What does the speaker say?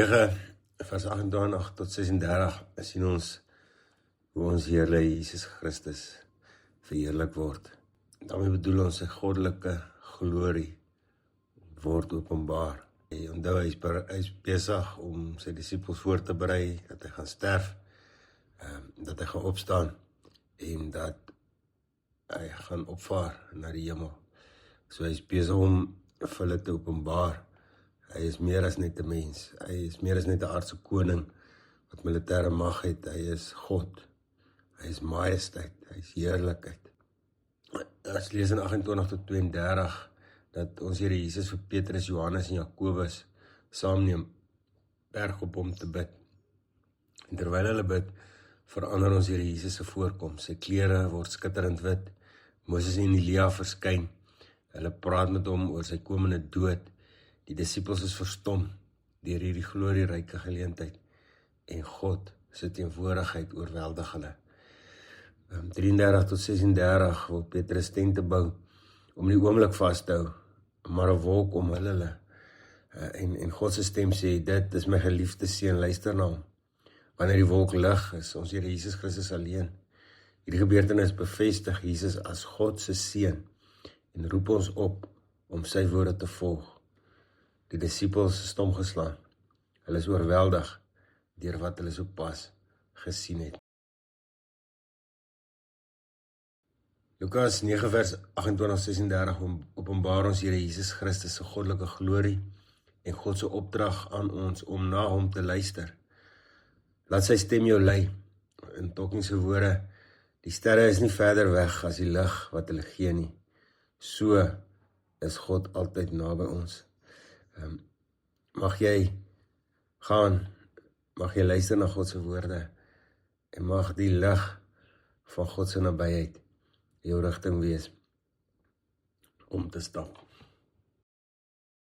9 vers 28 tot 36 sien ons hoe ons Here Jesus Christus verheerlik word. Daarmee bedoel ons sy goddelike glorie word openbaar. Onthou, hy is besig om sy disippels voor te berei, dat hy gaan sterf, dat hy gaan opstaan en dat hy gaan opvaar na die hemel. So hy is besig om vir hulle te openbaar. Hy is meer as net 'n mens. Hy is meer as net 'n aardse koning wat militêre mag het. Hy is God. Hy is majesteit. Hy is heerlikheid. Ons lees in 28 tot 32 dat ons Here Jesus vir Petrus, Johannes en Jakobus saamneem berg op om te bid. En terwyl hulle bid, verander ons Here Jesus se voorkoms. Sy klere word skitterend wit. Moses en Elia verskyn. Hulle praat met hom oor sy komende dood. Die disippels is verstom deur hierdie glorieryke geleentheid en God se teenwoordigheid oorweldig hulle. 33 tot 36 wil Petrus tente bou om die oomblik vas te hou, maar 'n wolk omhul hulle. En God se stem sê, dit is my geliefde seun, luister na hom. Wanneer die wolk lig is, ons Here Jesus Christus alleen. Hierdie gebeurtenis bevestig Jesus as God se seun en roep ons op om sy woorde te volg. Die disippels is stom geslaan. Hulle is oorweldig deur wat hulle sopas gesien het. Lukas 9 vers 28-36 openbaar ons Here Jesus Christus se goddelike glorie en God se opdrag aan ons om na hom te luister. Laat sy stem jou lei. In Tolkien se woorde, die sterre is nie verder weg as die lig wat hulle gee nie. So is God altyd naby ons. Mag jy gaan, mag jy luister na God se woorde en mag die lig van God se nabyheid jou rigting wees om te stap.